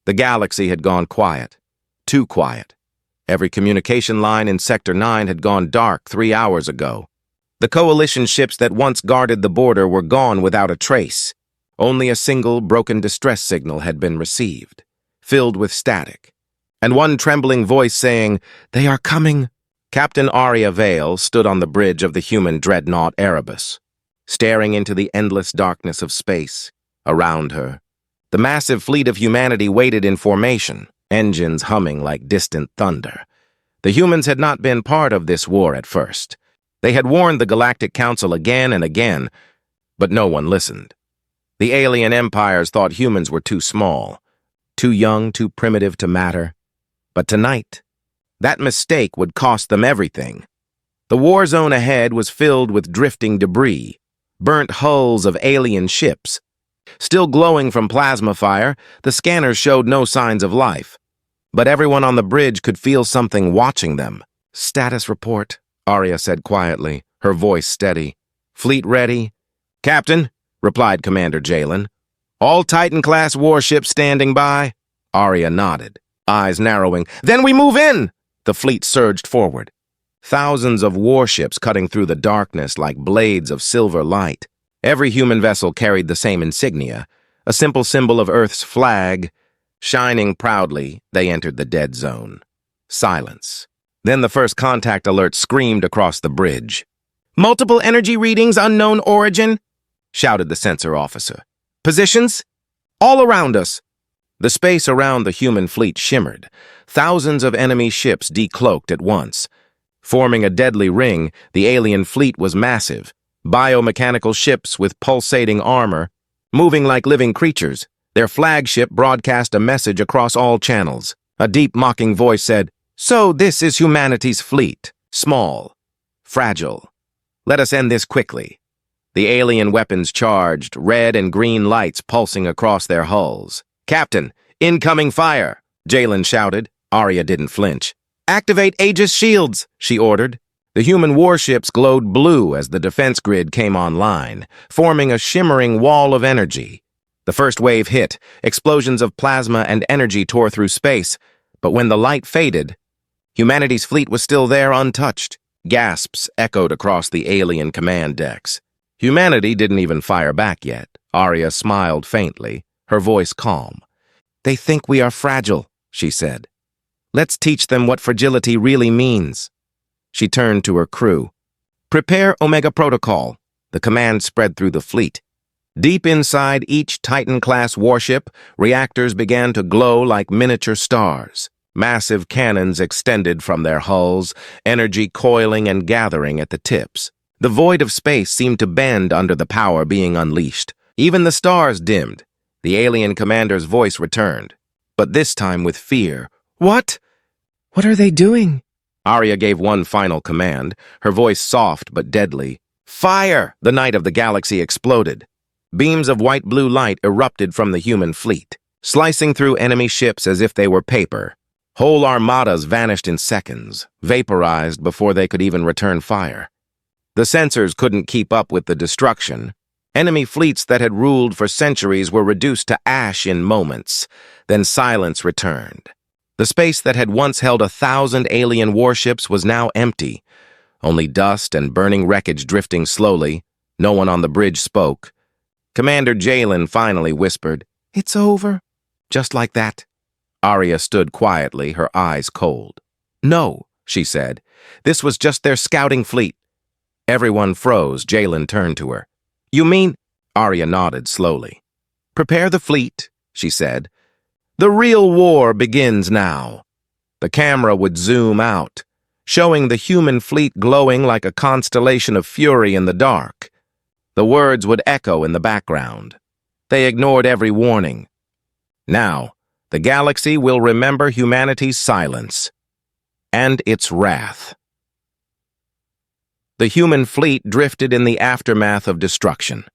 The galaxy had gone quiet. Too quiet. Every communication line in Sector 9 had gone dark 3 hours ago. The coalition ships that once guarded the border were gone without a trace. Only a single broken distress signal had been received, filled with static, and one trembling voice saying, "They are coming." Captain Aria Vale stood on the bridge of the human dreadnought Erebus, staring into the endless darkness of space. Around her, the massive fleet of humanity waited in formation, engines humming like distant thunder. The humans had not been part of this war at first. They had warned the Galactic Council again and again, but no one listened. The alien empires thought humans were too small, too young, too primitive to matter. But tonight, that mistake would cost them everything. The war zone ahead was filled with drifting debris, burnt hulls of alien ships. Still glowing from plasma fire, the scanners showed no signs of life. But everyone on the bridge could feel something watching them. "Status report," Aria said quietly, her voice steady. "Fleet ready?" "Captain," replied Commander Jalen. "All Titan-class warships standing by?" Aria nodded, eyes narrowing. "Then we move in!" The fleet surged forward. Thousands of warships cutting through the darkness like blades of silver light. Every human vessel carried the same insignia, a simple symbol of Earth's flag. Shining proudly, they entered the dead zone. Silence. Then the first contact alert screamed across the bridge. "Multiple energy readings, unknown origin," shouted the sensor officer. "Positions? All around us." The space around the human fleet shimmered. Thousands of enemy ships decloaked at once. Forming a deadly ring, the alien fleet was massive. Biomechanical ships with pulsating armor, moving like living creatures. Their flagship broadcast a message across all channels. A deep, mocking voice said, "So this is humanity's fleet. Small. Fragile. Let us end this quickly." The alien weapons charged, red and green lights pulsing across their hulls. "Captain, incoming fire!" Jalen shouted. Aria didn't flinch. "Activate Aegis shields," she ordered. The human warships glowed blue as the defense grid came online, forming a shimmering wall of energy. The first wave hit, explosions of plasma and energy tore through space, but when the light faded, humanity's fleet was still there untouched. Gasps echoed across the alien command decks. Humanity didn't even fire back yet. Aria smiled faintly, her voice calm. "They think we are fragile," she said. "Let's teach them what fragility really means." She turned to her crew. "Prepare Omega Protocol." The command spread through the fleet. Deep inside each Titan-class warship, reactors began to glow like miniature stars. Massive cannons extended from their hulls, energy coiling and gathering at the tips. The void of space seemed to bend under the power being unleashed. Even the stars dimmed. The alien commander's voice returned, but this time with fear. "What? What are they doing?" Aria gave one final command, her voice soft but deadly. "Fire!" The night of the galaxy exploded. Beams of white-blue light erupted from the human fleet, slicing through enemy ships as if they were paper. Whole armadas vanished in seconds, vaporized before they could even return fire. The sensors couldn't keep up with the destruction. Enemy fleets that had ruled for centuries were reduced to ash in moments. Then silence returned. The space that had once held 1,000 alien warships was now empty. Only dust and burning wreckage drifting slowly. No one on the bridge spoke. Commander Jalen finally whispered, "It's over." Just like that. Aria stood quietly, her eyes cold. "No," she said. "This was just their scouting fleet." Everyone froze. Jalen turned to her. "You mean?" Aria nodded slowly. "Prepare the fleet," she said. "The real war begins now." The camera would zoom out, showing the human fleet glowing like a constellation of fury in the dark. The words would echo in the background. They ignored every warning. Now, the galaxy will remember humanity's silence and its wrath. The human fleet drifted in the aftermath of destruction.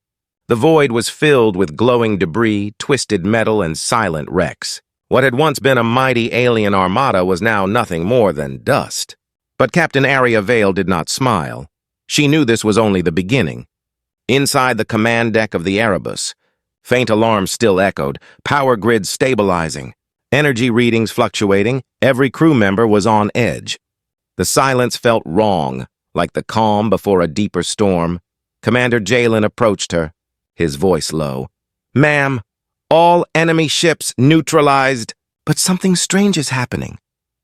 The void was filled with glowing debris, twisted metal, and silent wrecks. What had once been a mighty alien armada was now nothing more than dust. But Captain Aria Vale did not smile. She knew this was only the beginning. Inside the command deck of the Erebus, faint alarms still echoed, power grids stabilizing. Energy readings fluctuating, every crew member was on edge. The silence felt wrong, like the calm before a deeper storm. Commander Jalen approached her, his voice low. "Ma'am, all enemy ships neutralized." "But something strange is happening."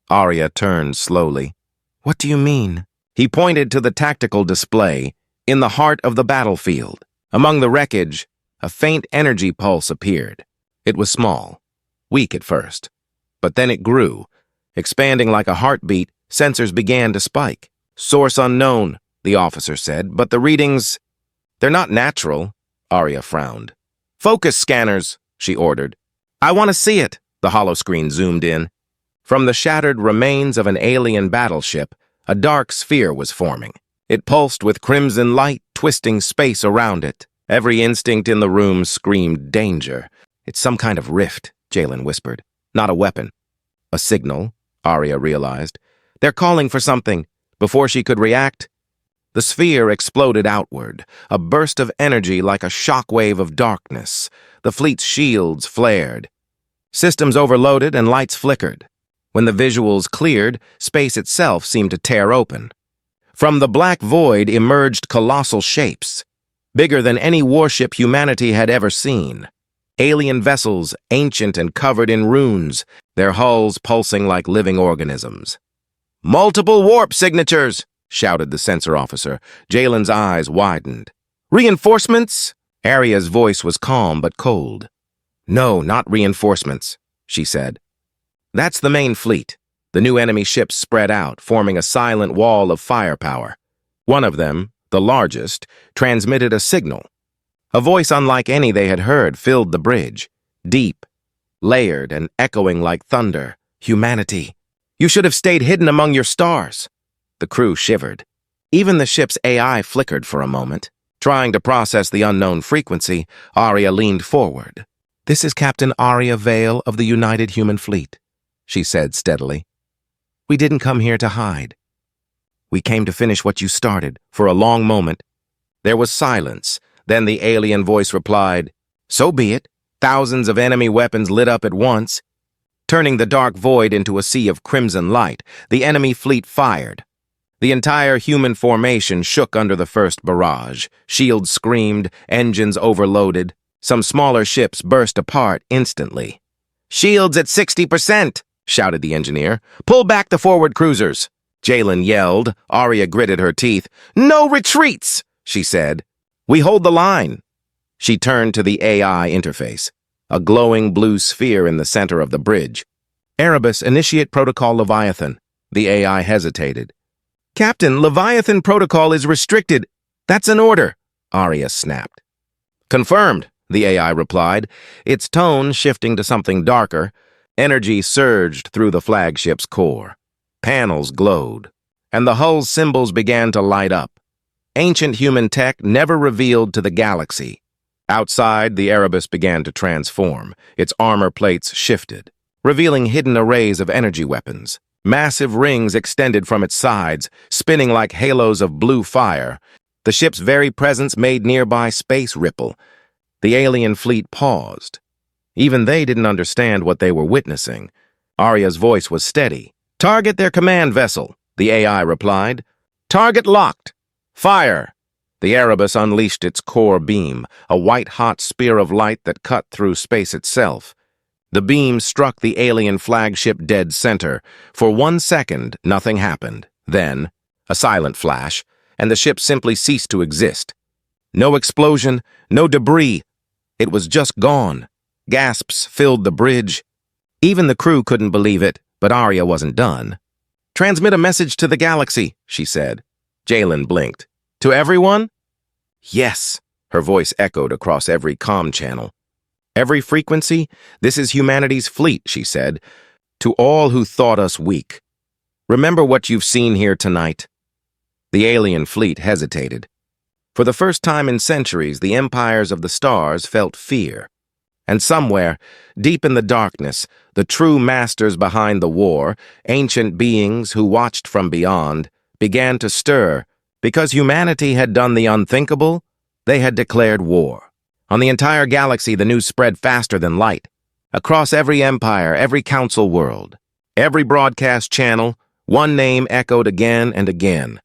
Arya turned slowly. "What do you mean?" He pointed to the tactical display, in the heart of the battlefield. Among the wreckage, a faint energy pulse appeared. It was small, weak at first. But then it grew. Expanding like a heartbeat, sensors began to spike. "Source unknown," the officer said, "but the readings, they're not natural." Arya frowned. "Focus scanners," she ordered. "I want to see it." The holoscreen zoomed in. From the shattered remains of an alien battleship, a dark sphere was forming. It pulsed with crimson light, twisting space around it. Every instinct in the room screamed danger. "It's some kind of rift," Jalen whispered. "Not a weapon." "A signal," Arya realized. "They're calling for something." Before she could react, the sphere exploded outward, a burst of energy like a shockwave of darkness. The fleet's shields flared. Systems overloaded and lights flickered. When the visuals cleared, space itself seemed to tear open. From the black void emerged colossal shapes, bigger than any warship humanity had ever seen. Alien vessels, ancient and covered in runes, their hulls pulsing like living organisms. "Multiple warp signatures!" shouted the sensor officer. Jalen's eyes widened. "Reinforcements?" Arya's voice was calm but cold. "No, not reinforcements," she said. "That's the main fleet." The new enemy ships spread out, forming a silent wall of firepower. One of them, the largest, transmitted a signal. A voice unlike any they had heard filled the bridge, deep, layered, and echoing like thunder. "Humanity, you should have stayed hidden among your stars." The crew shivered. Even the ship's AI flickered for a moment. Trying to process the unknown frequency, Arya leaned forward. "This is Captain Arya Vale of the United Human Fleet," she said steadily. "We didn't come here to hide. We came to finish what you started." For a long moment, there was silence. Then the alien voice replied, "So be it." Thousands of enemy weapons lit up at once, turning the dark void into a sea of crimson light. The enemy fleet fired. The entire human formation shook under the first barrage. Shields screamed, engines overloaded. Some smaller ships burst apart instantly. "Shields at 60%, shouted the engineer. "Pull back the forward cruisers." Jalen yelled. Arya gritted her teeth. "No retreats," she said. "We hold the line." She turned to the AI interface, a glowing blue sphere in the center of the bridge. "Erebus, initiate Protocol Leviathan." The AI hesitated. "Captain, Leviathan Protocol is restricted." "That's an order," Arya snapped. "Confirmed," the AI replied, its tone shifting to something darker. Energy surged through the flagship's core. Panels glowed, and the hull's symbols began to light up. Ancient human tech never revealed to the galaxy. Outside, the Erebus began to transform. Its armor plates shifted, revealing hidden arrays of energy weapons. Massive rings extended from its sides, spinning like halos of blue fire. The ship's very presence made nearby space ripple. The alien fleet paused. Even they didn't understand what they were witnessing. Arya's voice was steady. "Target their command vessel," the AI replied. "Target locked. Fire." The Erebus unleashed its core beam, a white-hot spear of light that cut through space itself. The beam struck the alien flagship dead center. For 1 second, nothing happened. Then, a silent flash, and the ship simply ceased to exist. No explosion, no debris. It was just gone. Gasps filled the bridge. Even the crew couldn't believe it, but Arya wasn't done. "Transmit a message to the galaxy," she said. Jalen blinked. "To everyone?" "Yes," her voice echoed across every comm channel. "Every frequency, this is humanity's fleet," she said. "To all who thought us weak. Remember what you've seen here tonight." The alien fleet hesitated. For the first time in centuries, the empires of the stars felt fear. And somewhere, deep in the darkness, the true masters behind the war, ancient beings who watched from beyond, began to stir. Because humanity had done the unthinkable, they had declared war. On the entire galaxy, the news spread faster than light. Across every empire, every council world, every broadcast channel, one name echoed again and again.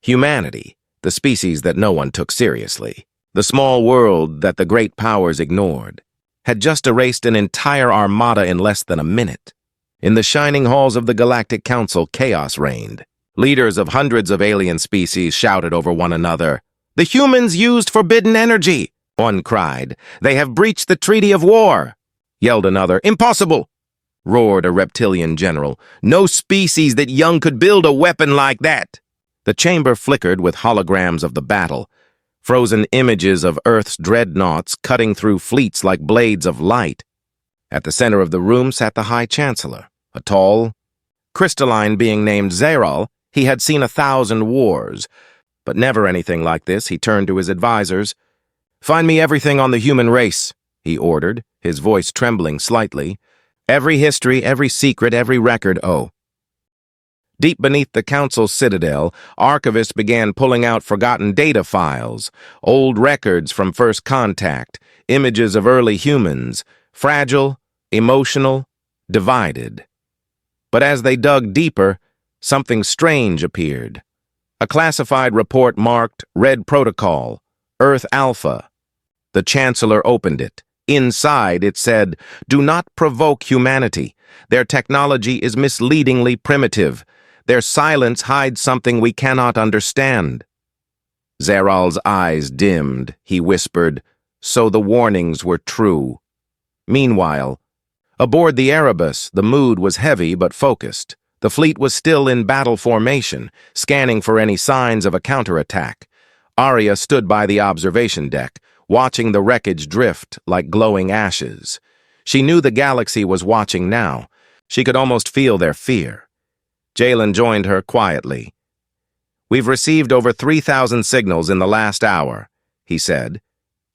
Humanity, the species that no one took seriously, the small world that the great powers ignored, had just erased an entire armada in less than a minute. In the shining halls of the Galactic Council, chaos reigned. Leaders of hundreds of alien species shouted over one another. "The humans used forbidden energy!" One cried. "They have breached the Treaty of War!" Yelled another. "Impossible!" Roared a reptilian general. "No species that young could build a weapon like that!" The chamber flickered with holograms of the battle, frozen images of Earth's dreadnoughts cutting through fleets like blades of light. At the center of the room sat the High Chancellor, a tall, crystalline being named Zeral. He had seen 1,000 wars, but never anything like this. He turned to his advisors. "Find me everything on the human race," he ordered, his voice trembling slightly. "Every history, every secret, every record, oh." Deep beneath the council's citadel, archivists began pulling out forgotten data files, old records from first contact, images of early humans, fragile, emotional, divided. But as they dug deeper, something strange appeared. A classified report marked Red Protocol, Earth Alpha. The Chancellor opened it. Inside, it said, "Do not provoke humanity. Their technology is misleadingly primitive. Their silence hides something we cannot understand." Zeral's eyes dimmed. He whispered, "So the warnings were true." Meanwhile, aboard the Erebus, the mood was heavy but focused. The fleet was still in battle formation, scanning for any signs of a counterattack. Arya stood by the observation deck, watching the wreckage drift like glowing ashes. She knew the galaxy was watching now. She could almost feel their fear. Jalen joined her quietly. "We've received over 3,000 signals in the last hour," he said.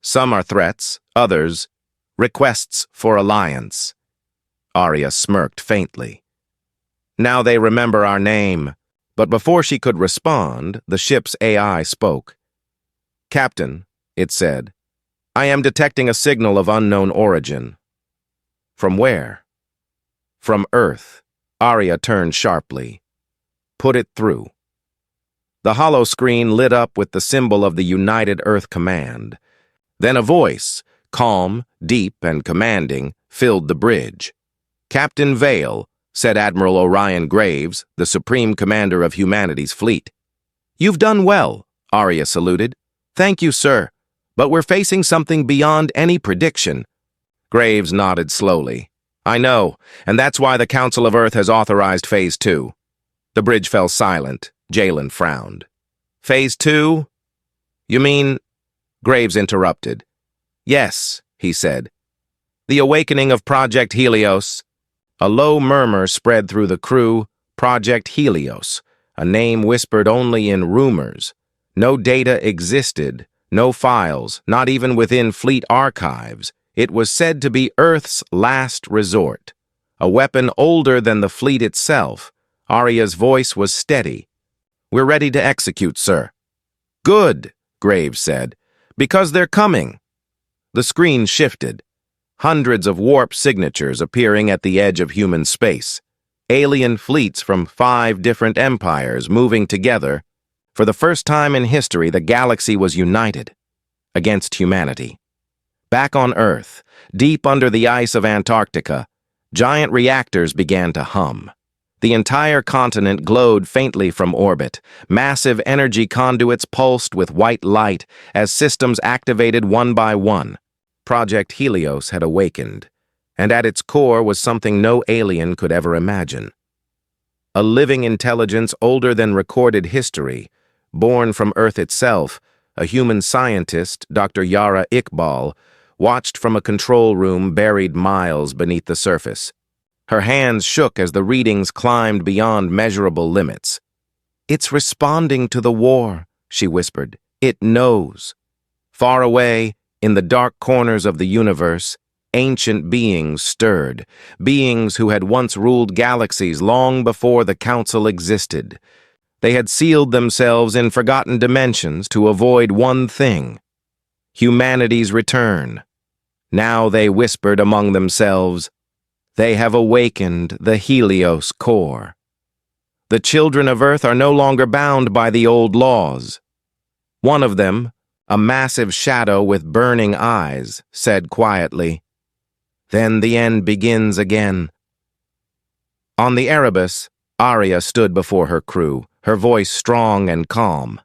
"Some are threats, others, requests for alliance." Arya smirked faintly. "Now they remember our name." But before she could respond, the ship's AI spoke. "Captain," it said, "I am detecting a signal of unknown origin." "From where?" "From Earth." Arya turned sharply. "Put it through." The hollow screen lit up with the symbol of the United Earth Command. Then a voice, calm, deep, and commanding, filled the bridge. "Captain Vale," said Admiral Orion Graves, the Supreme Commander of humanity's fleet. "You've done well," Arya saluted. "Thank you, sir. But we're facing something beyond any prediction." Graves nodded slowly. "I know, and that's why the Council of Earth has authorized Phase 2. The bridge fell silent. Jalen frowned. "Phase 2? You mean—" Graves interrupted. "Yes," he said. "The awakening of Project Helios." A low murmur spread through the crew. Project Helios, a name whispered only in rumors. No data existed, no files, not even within fleet archives. It was said to be Earth's last resort. A weapon older than the fleet itself. Arya's voice was steady. "We're ready to execute, sir." "Good," Graves said, "because they're coming." The screen shifted. Hundreds of warp signatures appearing at the edge of human space. Alien fleets from 5 different empires moving together. For the first time in history, the galaxy was united against humanity. Back on Earth, deep under the ice of Antarctica, giant reactors began to hum. The entire continent glowed faintly from orbit. Massive energy conduits pulsed with white light as systems activated one by one. Project Helios had awakened, and at its core was something no alien could ever imagine. A living intelligence older than recorded history, born from Earth itself. A human scientist, Dr. Yara Iqbal, watched from a control room buried miles beneath the surface. Her hands shook as the readings climbed beyond measurable limits. "It's responding to the war," she whispered. "It knows." Far away, in the dark corners of the universe, ancient beings stirred, beings who had once ruled galaxies long before the Council existed. They had sealed themselves in forgotten dimensions to avoid one thing: humanity's return. Now they whispered among themselves, They have awakened the Helios core. The children of Earth are no longer bound by the old laws. One of them, a massive shadow with burning eyes, said quietly, "Then the end begins again." On the Erebus, Arya stood before her crew, her voice strong and calm.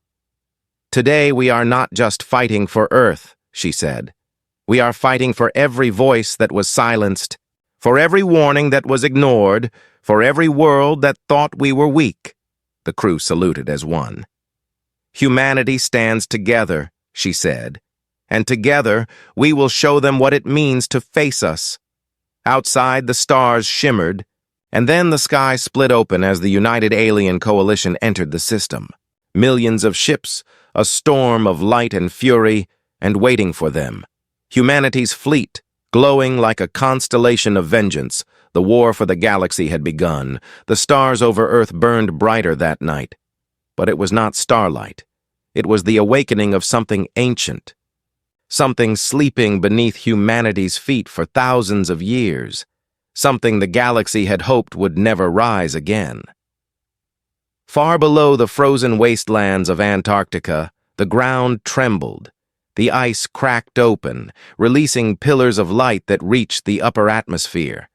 "Today we are not just fighting for Earth," she said. "We are fighting for every voice that was silenced, for every warning that was ignored, for every world that thought we were weak." The crew saluted as one. "Humanity stands together," she said, "and together we will show them what it means to face us." Outside, the stars shimmered, and then the sky split open as the United Alien Coalition entered the system. Millions of ships, a storm of light and fury, and waiting for them. Humanity's fleet, glowing like a constellation of vengeance. The war for the galaxy had begun. The stars over Earth burned brighter that night. But it was not starlight. It was the awakening of something ancient. Something sleeping beneath humanity's feet for thousands of years. Something the galaxy had hoped would never rise again. Far below the frozen wastelands of Antarctica, the ground trembled. The ice cracked open, releasing pillars of light that reached the upper atmosphere.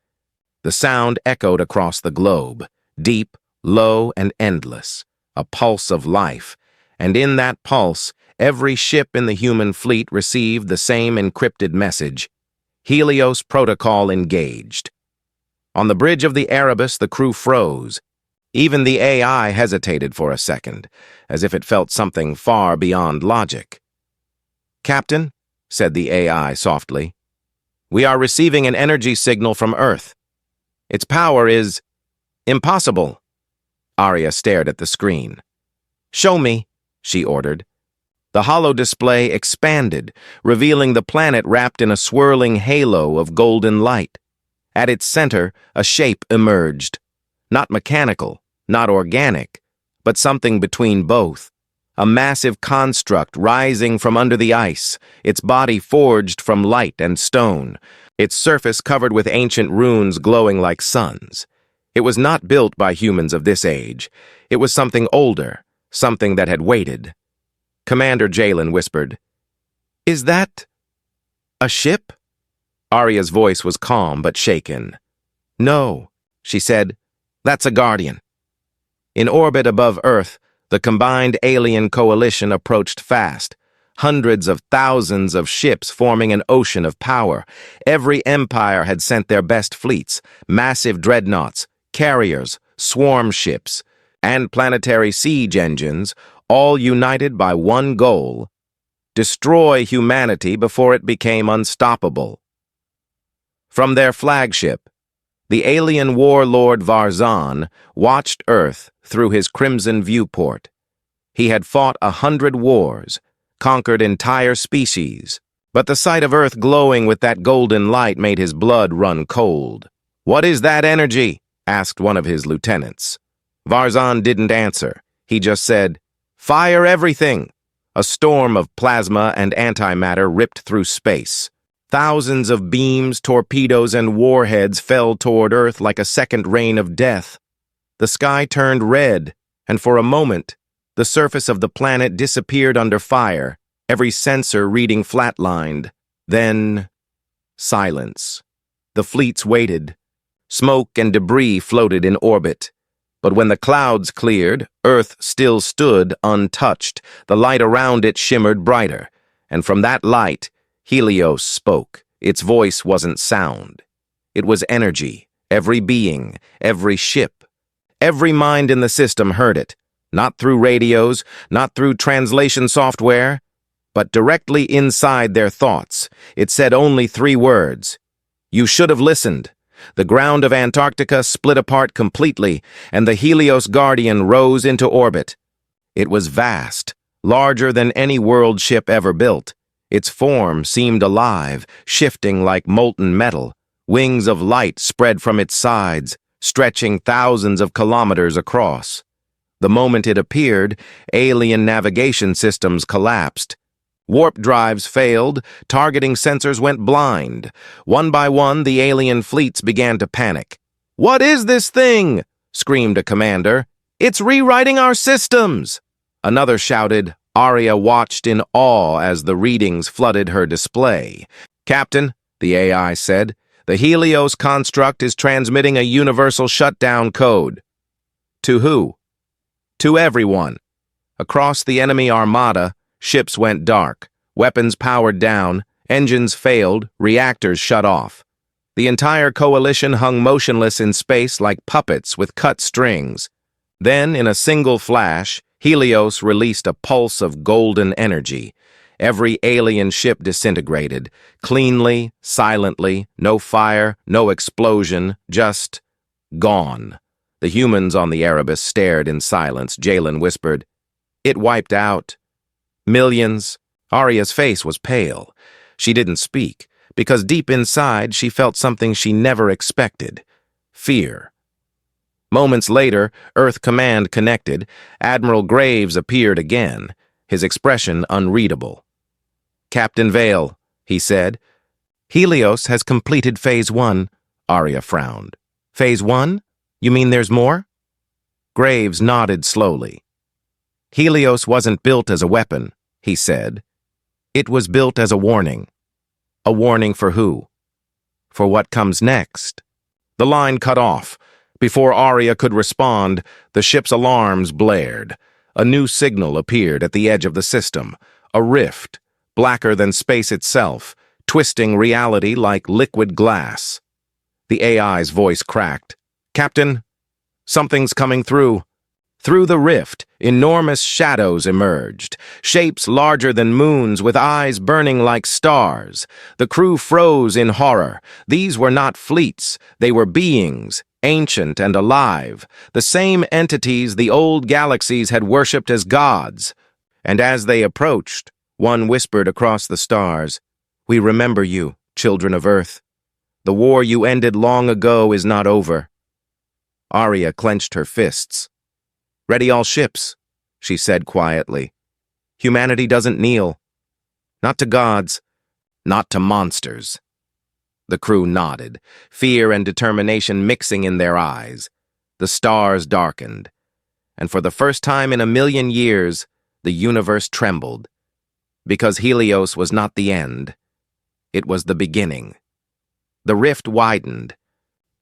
The sound echoed across the globe, deep, low, and endless, a pulse of life, and in that pulse, every ship in the human fleet received the same encrypted message: Helios Protocol engaged. On the bridge of the Erebus, the crew froze. Even the AI hesitated for a second, as if it felt something far beyond logic. "Captain," said the AI softly, "we are receiving an energy signal from Earth. Its power is impossible." Arya stared at the screen. "Show me," she ordered. The hollow display expanded, revealing the planet wrapped in a swirling halo of golden light. At its center, a shape emerged. Not mechanical, not organic, but something between both. A massive construct rising from under the ice, its body forged from light and stone, its surface covered with ancient runes glowing like suns. It was not built by humans of this age. It was something older, something that had waited. Commander Jalen whispered, "Is that a ship?" Arya's voice was calm but shaken. "No," she said, "that's a Guardian." In orbit above Earth, the combined alien coalition approached fast. Hundreds of thousands of ships forming an ocean of power. Every empire had sent their best fleets, massive dreadnoughts, carriers, swarm ships, and planetary siege engines, all united by one goal: destroy humanity before it became unstoppable. From their flagship, the alien warlord Warzone watched Earth through his crimson viewport. He had fought 100 wars, conquered entire species, but the sight of Earth glowing with that golden light made his blood run cold. "What is that energy?" asked one of his lieutenants. Warzone didn't answer. He just said, "Fire everything!" A storm of plasma and antimatter ripped through space. Thousands of beams, torpedoes, and warheads fell toward Earth like a second rain of death. The sky turned red, and for a moment, the surface of the planet disappeared under fire, every sensor reading flatlined. Then, silence. The fleets waited. Smoke and debris floated in orbit. But when the clouds cleared, Earth still stood untouched. The light around it shimmered brighter, and from that light, Helios spoke. Its voice wasn't sound. It was energy. Every being, every ship, every mind in the system heard it. Not through radios, not through translation software, but directly inside their thoughts. It said only 3 words. "You should have listened." The ground of Antarctica split apart completely, and the Helios Guardian rose into orbit. It was vast, larger than any world ship ever built. Its form seemed alive, shifting like molten metal. Wings of light spread from its sides, stretching thousands of kilometers across. The moment it appeared, alien navigation systems collapsed. Warp drives failed, targeting sensors went blind. One by one, the alien fleets began to panic. "What is this thing?" screamed a commander. "It's rewriting our systems!" Another shouted. Arya watched in awe as the readings flooded her display. "Captain," the AI said, "the Helios construct is transmitting a universal shutdown code." To who? To everyone. Across the enemy armada, ships went dark, weapons powered down, engines failed, reactors shut off. The entire coalition hung motionless in space like puppets with cut strings. Then, in a single flash, Helios released a pulse of golden energy. Every alien ship disintegrated, cleanly, silently, no fire, no explosion, just gone. The humans on the Erebus stared in silence. Jalen whispered, "It wiped out. Millions." Arya's face was pale. She didn't speak, because deep inside she felt something she never expected: fear. Moments later, Earth Command connected. Admiral Graves appeared again, his expression unreadable. "Captain Vale," he said. "Helios has completed Phase 1, Arya frowned. "Phase 1? You mean there's more?" Graves nodded slowly. "Helios wasn't built as a weapon," he said. "It was built as a warning." A warning for who? For what comes next? The line cut off. Before Arya could respond, the ship's alarms blared. A new signal appeared at the edge of the system, a rift, blacker than space itself, twisting reality like liquid glass. The AI's voice cracked. "Captain, something's coming through." Through the rift, enormous shadows emerged, shapes larger than moons with eyes burning like stars. The crew froze in horror. These were not fleets, they were beings, ancient and alive, the same entities the old galaxies had worshipped as gods. And as they approached, one whispered across the stars, "We remember you, children of Earth. The war you ended long ago is not over." Arya clenched her fists. "Ready all ships," she said quietly. "Humanity doesn't kneel. Not to gods, not to monsters." The crew nodded, fear and determination mixing in their eyes. The stars darkened, and for the first time in 1,000,000 years, the universe trembled. Because Helios was not the end, it was the beginning. The rift widened,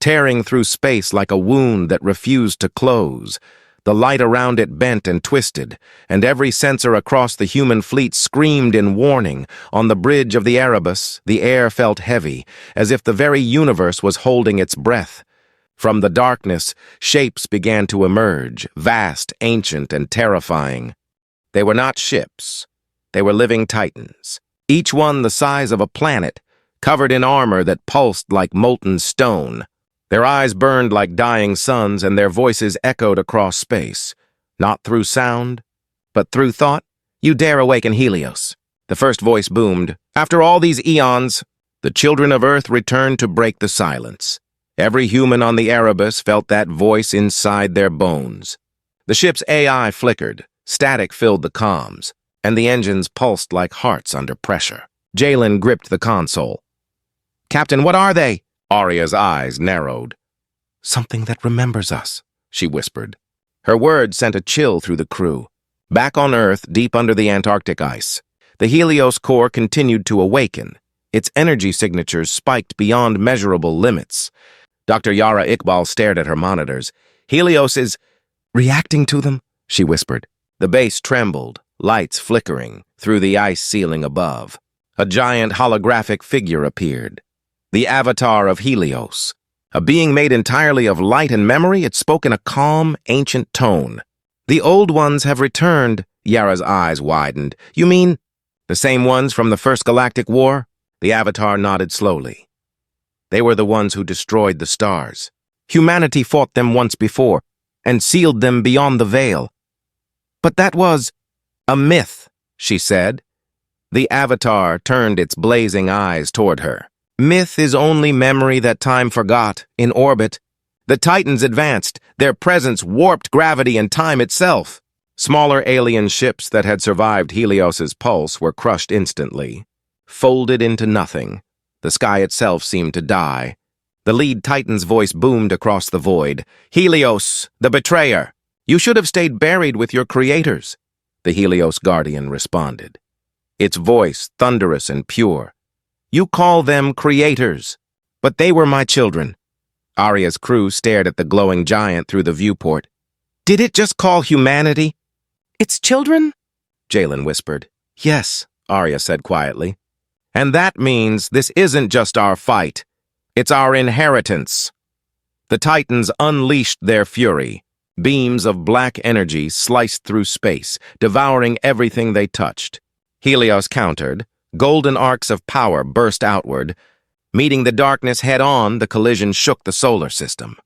tearing through space like a wound that refused to close. The light around it bent and twisted, and every sensor across the human fleet screamed in warning. On the bridge of the Erebus, the air felt heavy, as if the very universe was holding its breath. From the darkness, shapes began to emerge, vast, ancient, and terrifying. They were not ships. They were living titans, each one the size of a planet, covered in armor that pulsed like molten stone. Their eyes burned like dying suns, and their voices echoed across space. Not through sound, but through thought. "You dare awaken Helios," the first voice boomed. "After all these eons," the children of Earth returned to break the silence. Every human on the Erebus felt that voice inside their bones. The ship's AI flickered, static filled the comms, and the engines pulsed like hearts under pressure. Jalen gripped the console. "Captain, what are they?" Arya's eyes narrowed. "Something that remembers us," she whispered. Her words sent a chill through the crew. Back on Earth, deep under the Antarctic ice, the Helios core continued to awaken. Its energy signatures spiked beyond measurable limits. Dr. Yara Iqbal stared at her monitors. "Helios is reacting to them," she whispered. The base trembled, lights flickering through the ice ceiling above. A giant holographic figure appeared. The avatar of Helios. A being made entirely of light and memory, it spoke in a calm, ancient tone. "The old ones have returned," Yara's eyes widened. "You mean the same ones from the First Galactic War?" The avatar nodded slowly. "They were the ones who destroyed the stars. Humanity fought them once before, and sealed them beyond the veil. But that was a myth," she said. The avatar turned its blazing eyes toward her. "Myth is only memory that time forgot, in orbit. The Titans advanced, their presence warped gravity and time itself." Smaller alien ships that had survived Helios's pulse were crushed instantly, folded into nothing. The sky itself seemed to die. The lead Titan's voice boomed across the void. "Helios, the betrayer! You should have stayed buried with your creators," the Helios Guardian responded. Its voice thunderous and pure. "You call them creators, but they were my children." Arya's crew stared at the glowing giant through the viewport. "Did it just call humanity?" "Its children?" Jalen whispered. "Yes," Arya said quietly. "And that means this isn't just our fight. It's our inheritance." The Titans unleashed their fury. Beams of black energy sliced through space, devouring everything they touched. Helios countered. Golden arcs of power burst outward. Meeting the darkness head-on, the collision shook the solar system.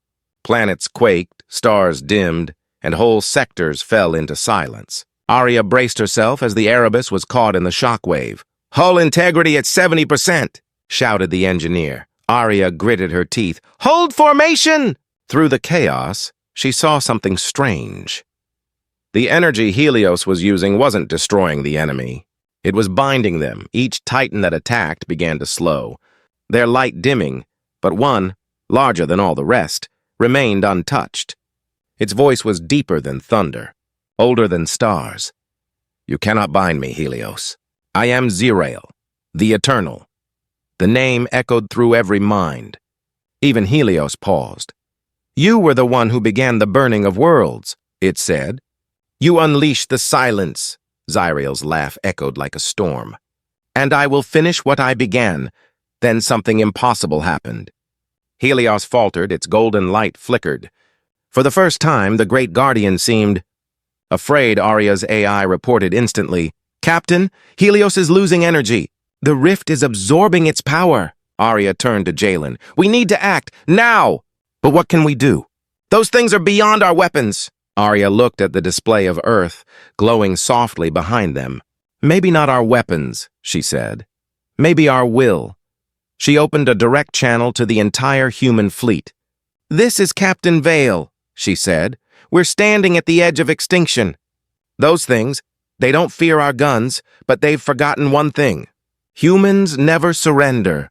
Planets quaked, stars dimmed, and whole sectors fell into silence. Arya braced herself as the Erebus was caught in the shockwave. "Hull integrity at 70%, shouted the engineer. Arya gritted her teeth. "Hold formation!" Through the chaos, she saw something strange. The energy Helios was using wasn't destroying the enemy. It was binding them. Each Titan that attacked began to slow, their light dimming, but one, larger than all the rest, remained untouched. Its voice was deeper than thunder, older than stars. "You cannot bind me, Helios. I am Zerael, the Eternal." The name echoed through every mind. Even Helios paused. "You were the one who began the burning of worlds," it said. "You unleashed the silence." Zerael's laugh echoed like a storm. "And I will finish what I began." Then something impossible happened. Helios faltered, its golden light flickered. For the first time, the Great Guardian seemed afraid. Arya's AI reported instantly, "Captain, Helios is losing energy. The rift is absorbing its power." Arya turned to Jalen. "We need to act, now!" "But what can we do?" "Those things are beyond our weapons." Arya looked at the display of Earth, glowing softly behind them. "Maybe not our weapons," she said. "Maybe our will." She opened a direct channel to the entire human fleet. "This is Captain Vale," she said. "We're standing at the edge of extinction. Those things, they don't fear our guns, but they've forgotten one thing. Humans never surrender."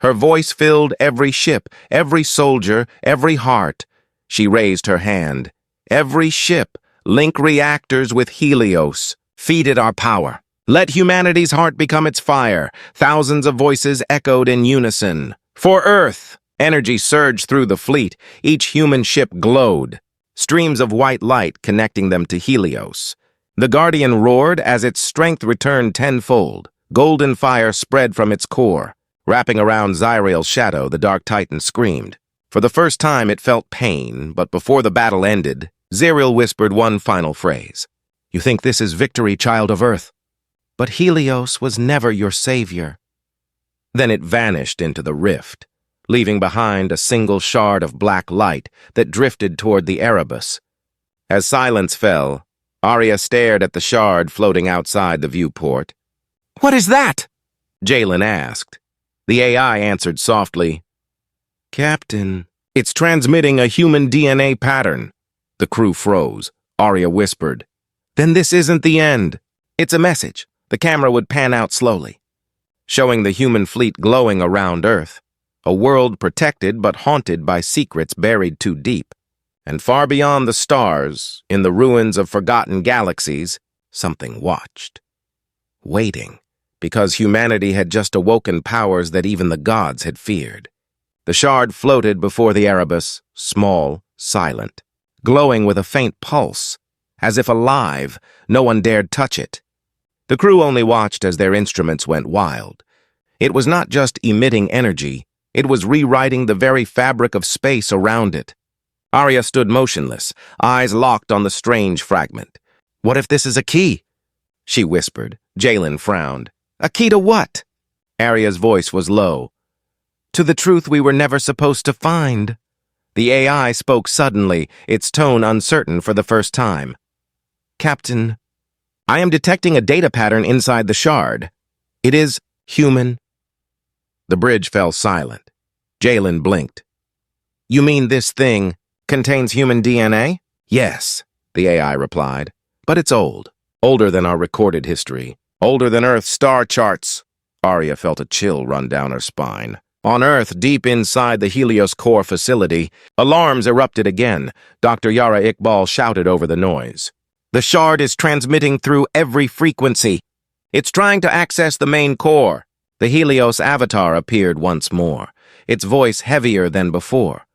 Her voice filled every ship, every soldier, every heart. She raised her hand. "Every ship, link reactors with Helios. Feed it our power. Let humanity's heart become its fire." Thousands of voices echoed in unison. "For Earth!" Energy surged through the fleet. Each human ship glowed, streams of white light connecting them to Helios. The Guardian roared as its strength returned tenfold. Golden fire spread from its core. Wrapping around Zerael's shadow, the Dark Titan screamed. For the first time, it felt pain, but before the battle ended, Zerael whispered one final phrase. "You think this is victory, child of Earth? But Helios was never your savior." Then it vanished into the rift, leaving behind a single shard of black light that drifted toward the Erebus. As silence fell, Arya stared at the shard floating outside the viewport. "What is that?" Jalen asked. The AI answered softly, "Captain, it's transmitting a human DNA pattern." The crew froze. Arya whispered, "Then this isn't the end." "It's a message." The camera would pan out slowly, showing the human fleet glowing around Earth, a world protected but haunted by secrets buried too deep. And far beyond the stars, in the ruins of forgotten galaxies, something watched. Waiting, because humanity had just awoken powers that even the gods had feared. The shard floated before the Erebus, small, silent, glowing with a faint pulse. As if alive, no one dared touch it. The crew only watched as their instruments went wild. It was not just emitting energy, it was rewriting the very fabric of space around it. Arya stood motionless, eyes locked on the strange fragment. "What if this is a key?" she whispered. Jalen frowned. "A key to what?" Arya's voice was low. "To the truth we were never supposed to find." The AI spoke suddenly, its tone uncertain for the first time. "Captain, I am detecting a data pattern inside the shard. It is human." The bridge fell silent. Jalen blinked. "You mean this thing contains human DNA?" "Yes," the AI replied. But it's old. Older than our recorded history. Older than Earth's star charts. Arya felt a chill run down her spine. On Earth, deep inside the Helios core facility, alarms erupted again. Dr. Yara Iqbal shouted over the noise. The shard is transmitting through every frequency. It's trying to access the main core. The Helios avatar appeared once more, its voice heavier than before.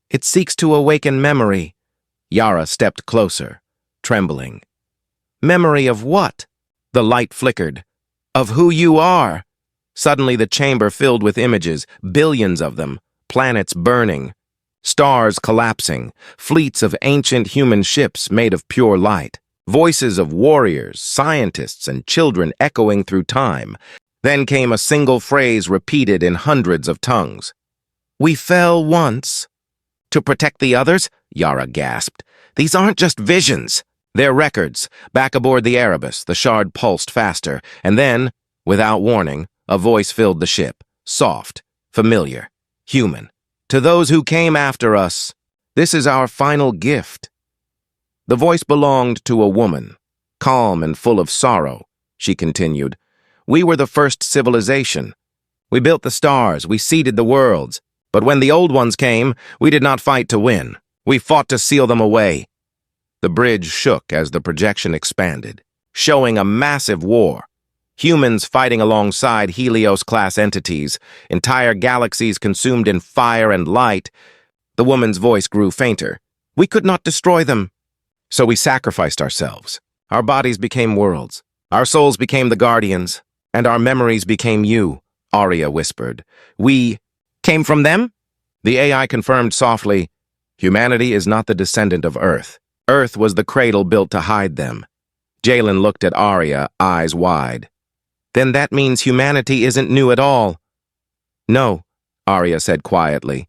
It seeks to awaken memory. Yara stepped closer, trembling. Memory of what? The light flickered. Of who you are. Suddenly the chamber filled with images, billions of them, planets burning, stars collapsing, fleets of ancient human ships made of pure light, voices of warriors, scientists, and children echoing through time. Then came a single phrase repeated in hundreds of tongues. We fell once. To protect the others? Yara gasped. These aren't just visions. They're records. Back aboard the Erebus, the shard pulsed faster, and then, without warning, a voice filled the ship, soft, familiar, human. To those who came after us, this is our final gift. The voice belonged to a woman, calm and full of sorrow, she continued. We were the first civilization. We built the stars, we seeded the worlds. But when the old ones came, we did not fight to win. We fought to seal them away. The bridge shook as the projection expanded, showing a massive war. Humans fighting alongside Helios-class entities, entire galaxies consumed in fire and light. The woman's voice grew fainter. We could not destroy them. So we sacrificed ourselves. Our bodies became worlds. Our souls became the guardians. And our memories became you, Arya whispered. We came from them? The AI confirmed softly. Humanity is not the descendant of Earth. Earth was the cradle built to hide them. Jalen looked at Arya, eyes wide. Then that means humanity isn't new at all. No, Arya said quietly.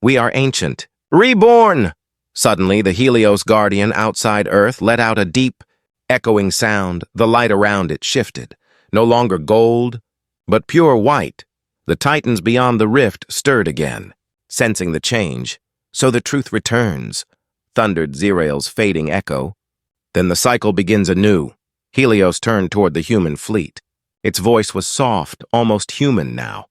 We are ancient. Reborn! Suddenly, the Helios Guardian outside Earth let out a deep, echoing sound. The light around it shifted. No longer gold, but pure white. The Titans beyond the rift stirred again, sensing the change. So the truth returns, thundered Zirael's fading echo. Then the cycle begins anew. Helios turned toward the human fleet. Its voice was soft, almost human now.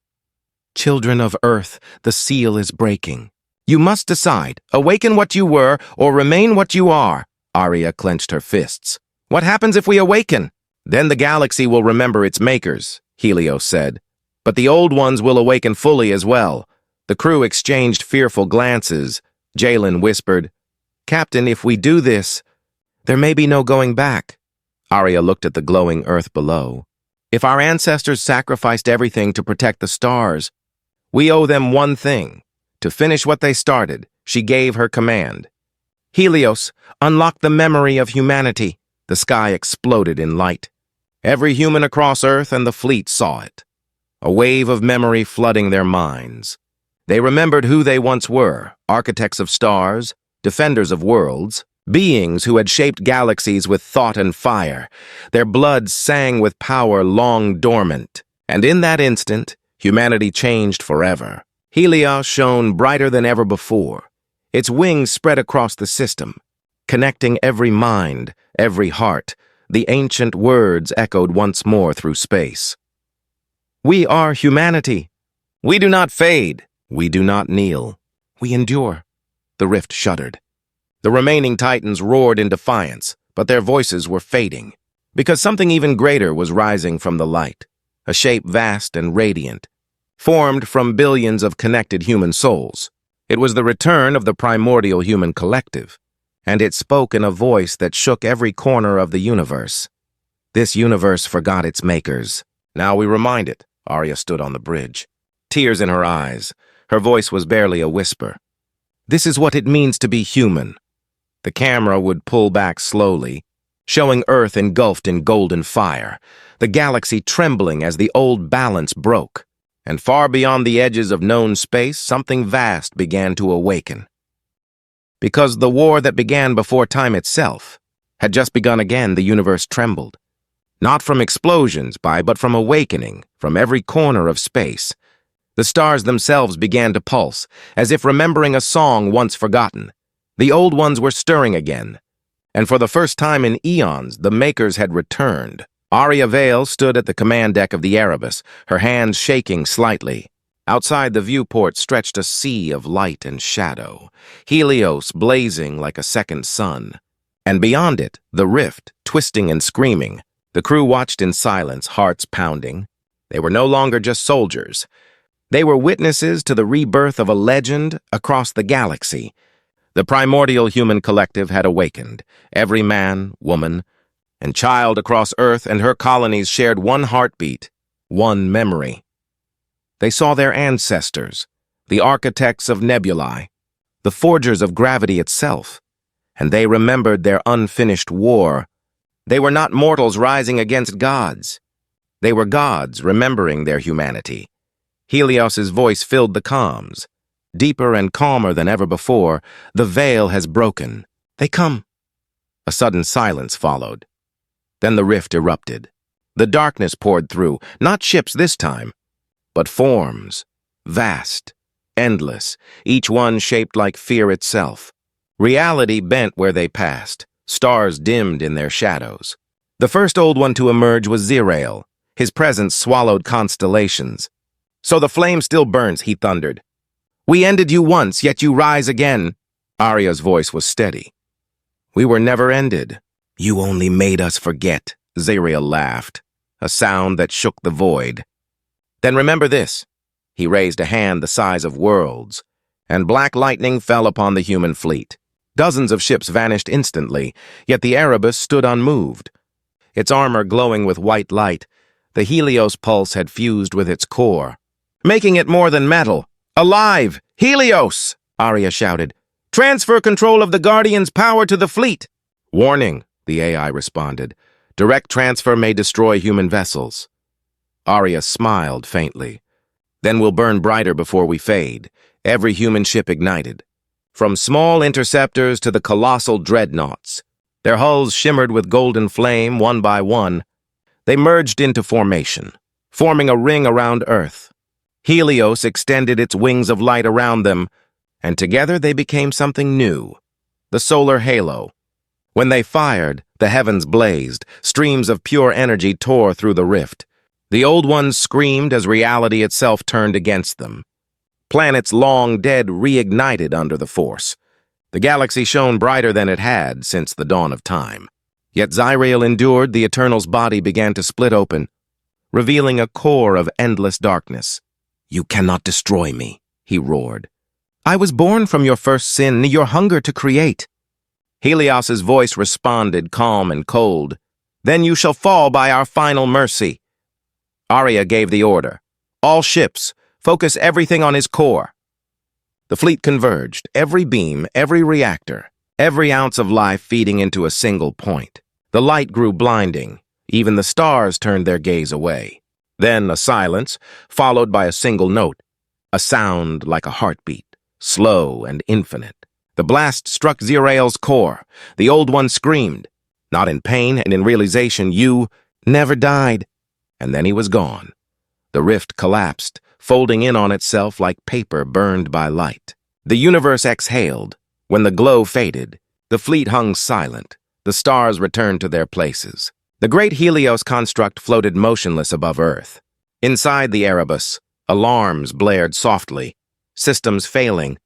Children of Earth, the seal is breaking. You must decide, awaken what you were or remain what you are. Arya clenched her fists. What happens if we awaken? Then the galaxy will remember its makers, Helios said. But the old ones will awaken fully as well. The crew exchanged fearful glances. Jalen whispered, Captain, if we do this, there may be no going back. Arya looked at the glowing Earth below. If our ancestors sacrificed everything to protect the stars, we owe them one thing. To finish what they started, she gave her command. Helios, unlock the memory of humanity. The sky exploded in light. Every human across Earth and the fleet saw it. A wave of memory flooding their minds. They remembered who they once were, architects of stars, defenders of worlds, beings who had shaped galaxies with thought and fire. Their blood sang with power long dormant. And in that instant, humanity changed forever. Helios shone brighter than ever before. Its wings spread across the system, connecting every mind, every heart. The ancient words echoed once more through space. We are humanity. We do not fade. We do not kneel. We endure. The rift shuddered. The remaining Titans roared in defiance, but their voices were fading, because something even greater was rising from the light, a shape vast and radiant, formed from billions of connected human souls. It was the return of the primordial human collective, and it spoke in a voice that shook every corner of the universe. This universe forgot its makers. Now we remind it. Arya stood on the bridge, tears in her eyes. Her voice was barely a whisper. This is what it means to be human. The camera would pull back slowly, showing Earth engulfed in golden fire, the galaxy trembling as the old balance broke. And far beyond the edges of known space, something vast began to awaken. Because the war that began before time itself had just begun again, the universe trembled. Not from explosions, but from awakening, from every corner of space. The stars themselves began to pulse, as if remembering a song once forgotten. The old ones were stirring again. And for the first time in eons, the Makers had returned. Arya Vale stood at the command deck of the Erebus, her hands shaking slightly. Outside the viewport stretched a sea of light and shadow, Helios blazing like a second sun. And beyond it, the rift, twisting and screaming. The crew watched in silence, hearts pounding. They were no longer just soldiers. They were witnesses to the rebirth of a legend across the galaxy. The primordial human collective had awakened. Every man, woman, and child across Earth and her colonies shared one heartbeat, one memory. They saw their ancestors, the architects of nebulae, the forgers of gravity itself, and they remembered their unfinished war. They were not mortals rising against gods. They were gods remembering their humanity. Helios's voice filled the comms. Deeper and calmer than ever before, the veil has broken. They come. A sudden silence followed. Then the rift erupted. The darkness poured through, not ships this time, but forms, vast, endless, each one shaped like fear itself. Reality bent where they passed, stars dimmed in their shadows. The first old one to emerge was Zirael. His presence swallowed constellations. "So the flame still burns," he thundered. "We ended you once, yet you rise again." Arya's voice was steady. "We were never ended. You only made us forget," Zirael laughed, a sound that shook the void. "Then remember this." He raised a hand the size of worlds, and black lightning fell upon the human fleet. Dozens of ships vanished instantly, yet the Erebus stood unmoved. Its armor glowing with white light, the Helios pulse had fused with its core, making it more than metal. "Alive! Helios!" Arya shouted. "Transfer control of the Guardian's power to the fleet!" "Warning," the AI responded. "Direct transfer may destroy human vessels." Arya smiled faintly. "Then we'll burn brighter before we fade." Every human ship ignited. From small interceptors to the colossal dreadnoughts. Their hulls shimmered with golden flame one by one. They merged into formation, forming a ring around Earth. Helios extended its wings of light around them, and together they became something new, the solar halo. When they fired, the heavens blazed, streams of pure energy tore through the rift. The old ones screamed as reality itself turned against them. Planets long dead reignited under the force. The galaxy shone brighter than it had since the dawn of time. Yet Zirael endured, the Eternal's body began to split open, revealing a core of endless darkness. "You cannot destroy me," he roared. "I was born from your first sin, your hunger to create." Helios's voice responded, calm and cold. "Then you shall fall by our final mercy." Arya gave the order. "All ships, focus everything on his core." The fleet converged, every beam, every reactor, every ounce of life feeding into a single point. The light grew blinding. Even the stars turned their gaze away. Then a silence, followed by a single note, a sound like a heartbeat, slow and infinite. The blast struck Zirael's core. The old one screamed, not in pain and in realization, "You never died." And then he was gone. The rift collapsed, folding in on itself like paper burned by light. The universe exhaled. When the glow faded, the fleet hung silent. The stars returned to their places. The great Helios construct floated motionless above Earth. Inside the Erebus, alarms blared softly, systems failing.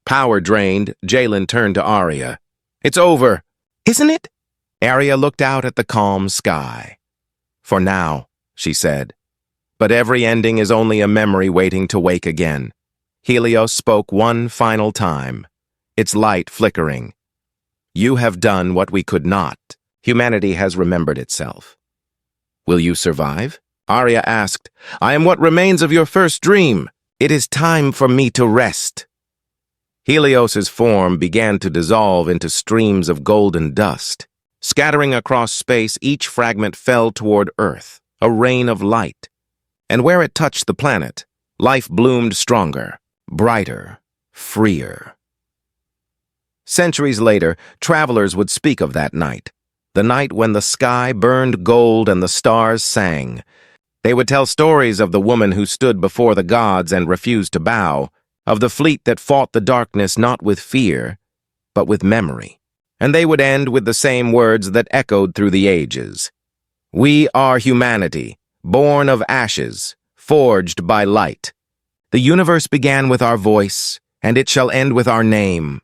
Power drained, Jalen turned to Arya. "It's over." "Isn't it?" Arya looked out at the calm sky. "For now," she said. "But every ending is only a memory waiting to wake again." Helios spoke one final time, its light flickering. "You have done what we could not. Humanity has remembered itself." "Will you survive?" Arya asked. "I am what remains of your first dream. It is time for me to rest." Helios's form began to dissolve into streams of golden dust. Scattering across space, each fragment fell toward Earth, a rain of light. And where it touched the planet, life bloomed stronger, brighter, freer. Centuries later, travelers would speak of that night, the night when the sky burned gold and the stars sang. They would tell stories of the woman who stood before the gods and refused to bow, of the fleet that fought the darkness not with fear, but with memory. and they would end with the same words that echoed through the ages. We are humanity, born of ashes, forged by light. The universe began with our voice, and it shall end with our name.